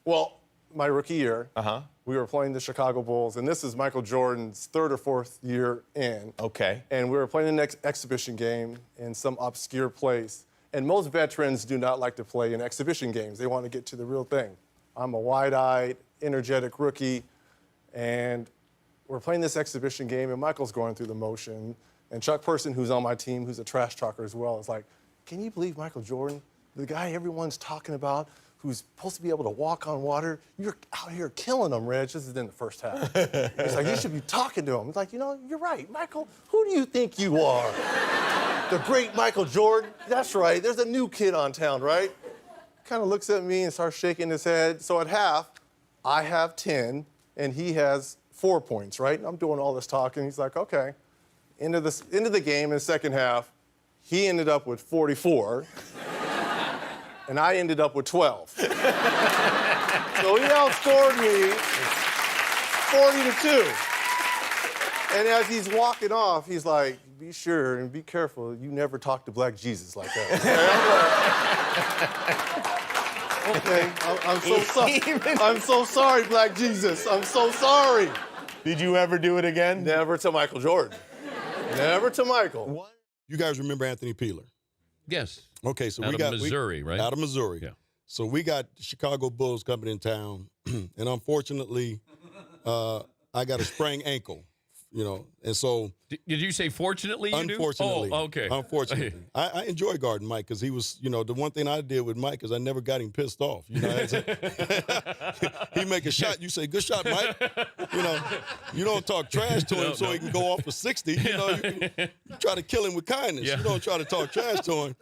Well, my rookie year, we were playing the Chicago Bulls, and this is Michael Jordan's third or fourth year in. Okay. And we were playing an exhibition game in some obscure place. And most veterans do not like to play in exhibition games. They want to get to the real thing. I'm a wide-eyed, energetic rookie, and we're playing this exhibition game, and Michael's going through the motion. And Chuck Person, who's on my team, who's a trash talker as well, is like, can you believe Michael Jordan, the guy everyone's talking about, who's supposed to be able to walk on water, you're out here killing him, Reg. This is in the first half. He's like, you should be talking to him. He's like, you know, you're right, Michael. Who do you think you are? The great Michael Jordan? That's right. There's a new kid on town, right? Kind of looks at me and starts shaking his head. So at half, I have 10, and he has 4 points, right? I'm doing all this talking. He's like, okay. Into the game in the second half, he ended up with 44. And I ended up with 12. So he outscored me 40-2. And as he's walking off, he's like, be sure and be careful, you never talk to Black Jesus like that. Okay, I'm so sorry. I'm so sorry, Black Jesus. I'm so sorry. Did you ever do it again? Never to Michael Jordan. Never to Michael. You guys remember Anthony Peeler? Yes. Okay, so out of Missouri, right? Out of Missouri. Yeah. So we got the Chicago Bulls coming in town, and unfortunately, I got a sprained ankle, you know, and so. Did you say fortunately you unfortunately, do? Oh, okay. Unfortunately. I enjoy guarding Mike because he was, you know, the one thing I did with Mike is I never got him pissed off. You know, he make a shot, you say, good shot, Mike. You know, you don't talk trash to him so he can go off for 60. You know, you try to kill him with kindness. Yeah. You don't try to talk trash to him.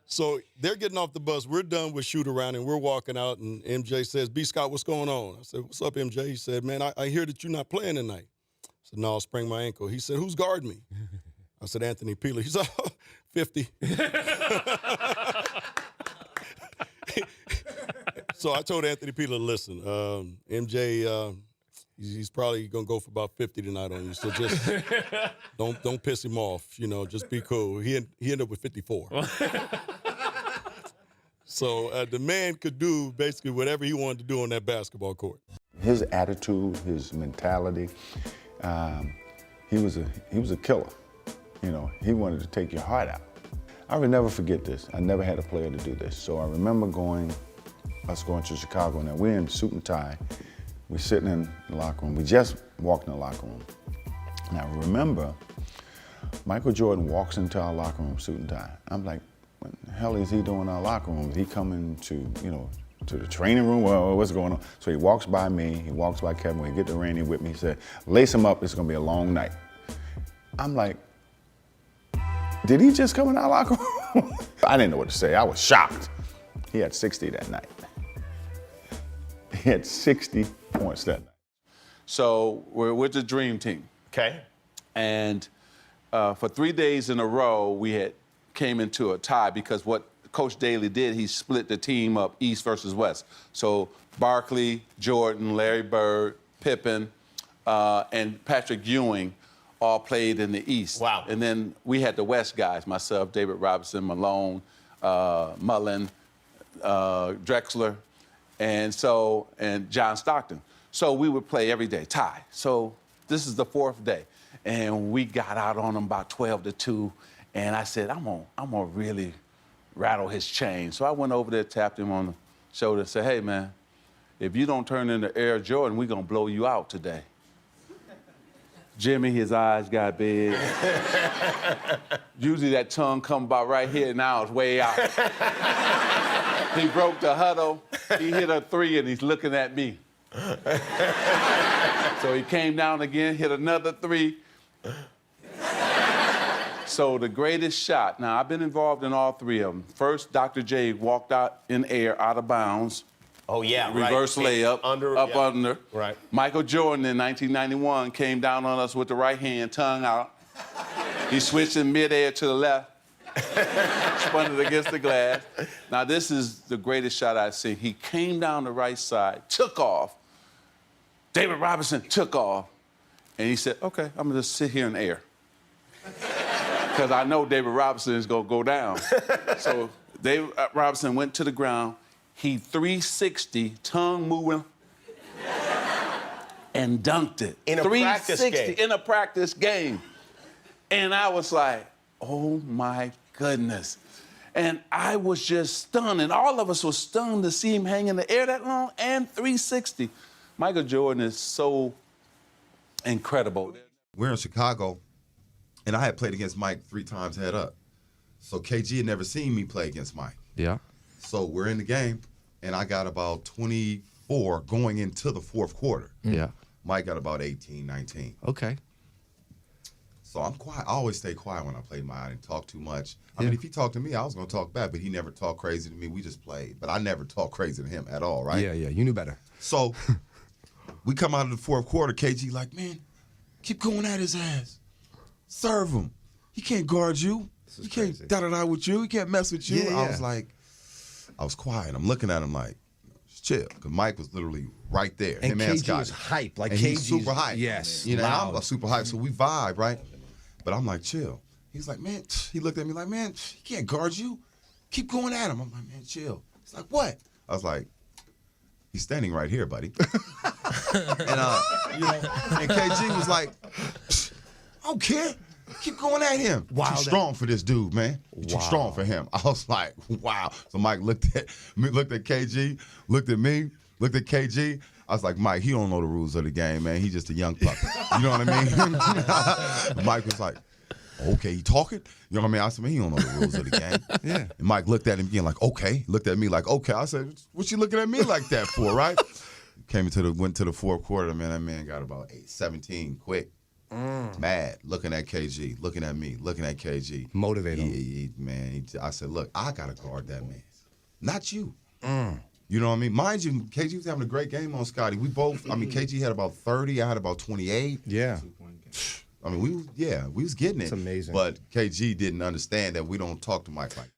So they're getting off the bus. We're done with shoot around, and we're walking out, and MJ says, B. Scott, what's going on? I said, what's up, MJ? He said, man, I hear that you're not playing tonight. I said, no, I sprained my ankle. He said, who's guarding me? I said, Anthony Peeler. He said, oh, 50. So I told Anthony Peeler, listen, MJ, he's probably going to go for about 50 tonight on you, so just don't piss him off, you know, just be cool. He ended up with 54. So the man could do basically whatever he wanted to do on that basketball court. His attitude, his mentality, he was a killer. You know, he wanted to take your heart out. I will never forget this. I never had a player to do this. So I remember us going to Chicago. Now we're in suit and tie. We're sitting in the locker room. We just walked in the locker room. Now remember, Michael Jordan walks into our locker room suit and tie. I'm like, what the hell is he doing in our locker room? Is he coming to, you know, to the training room? Well, what's going on? So he walks by me, he walks by Kevin, we get to Randy with me, he said, lace him up, it's gonna be a long night. I'm like, did he just come in our locker room? I didn't know what to say, I was shocked. He had 60 that night. He had 60 points that night. So we're with the Dream Team. Okay. And for 3 days in a row, we came into a tie because what Coach Daly did, he split the team up East versus West. So Barkley, Jordan, Larry Bird, Pippen, and Patrick Ewing all played in the East. Wow. And then we had the West guys, myself, David Robinson, Malone, Mullen, Drexler, and John Stockton. So we would play every day, tie. So this is the fourth day. And we got out on him about 12-2. And I said, I'm gonna really rattle his chain. So I went over there, tapped him on the shoulder, and said, hey, man, if you don't turn into Air Jordan, we're gonna blow you out today. Jimmy, his eyes got big. Usually that tongue come about right here, now it's way out. He broke the huddle, he hit a 3, and he's looking at me. So he came down again, hit another 3. So the greatest shot, now I've been involved in all 3 of them. First, Dr. J walked out in air, out of bounds. Oh, yeah, Reverse layup, under. Right. Michael Jordan in 1991 came down on us with the right hand, tongue out. He switched in midair to the left, spun it against the glass. Now, this is the greatest shot I've seen. He came down the right side, took off. David Robinson took off, and he said, okay, I'm gonna just sit here in the air. Because I know David Robinson is gonna go down. So David Robinson went to the ground, He 360, tongue moving, and dunked it. In a practice 360 game. in a practice game. And I was like, oh my goodness. And I was just stunned, and all of us were stunned to see him hang in the air that long and 360. Michael Jordan is so incredible. We're in Chicago, and I had played against Mike 3 times head up. So KG had never seen me play against Mike. Yeah. So we're in the game, and I got about 24 going into the fourth quarter. Yeah. Mike got about 18, 19. Okay. So I'm quiet. I always stay quiet when I play Mike. I didn't talk too much. I mean, if he talked to me, I was going to talk back, but he never talked crazy to me. We just played. But I never talked crazy to him at all, right? Yeah, you knew better. So we come out of the fourth quarter, KG like, man, keep going at his ass. Serve him. He can't guard you. He can't da-da-da with you. He can't mess with you. Yeah, I was like, I was quiet. I'm looking at him like, just chill. Because Mike was literally right there. And Him KG Scotty. was hype. Like And KG he's super hype. Yes. You know, and I'm loud. super hype. So we vibe, right? But I'm like, chill. He's like, man, he looked at me like, man, he can't guard you. Keep going at him. I'm like, man, chill. He's like, what? I was like, he's standing right here, buddy. And and KG was like, I don't care. Keep going at him. Wow, Too strong for this dude, man. You're too strong for him. I was like, wow. So Mike looked at KG, looked at me, looked at KG. I was like, Mike, he don't know the rules of the game, man. He's just a young puppy. You know what I mean? Mike was like, okay, he talking? You know what I mean? I said, man, he don't know the rules of the game. Yeah. And Mike looked at him again like, okay. Looked at me like, okay. I said, what you looking at me like that for, right? Went to the fourth quarter, man. That man got about 17 quick. Mad, looking at KG, looking at me, looking at KG. Motivate him. I said, look, I got to guard that man. Not you. You know what I mean? Mind you, KG was having a great game on Scotty. We both, KG had about 30, I had about 28. Yeah. I mean, we was getting it. It's amazing. But KG didn't understand that we don't talk to Mike like that.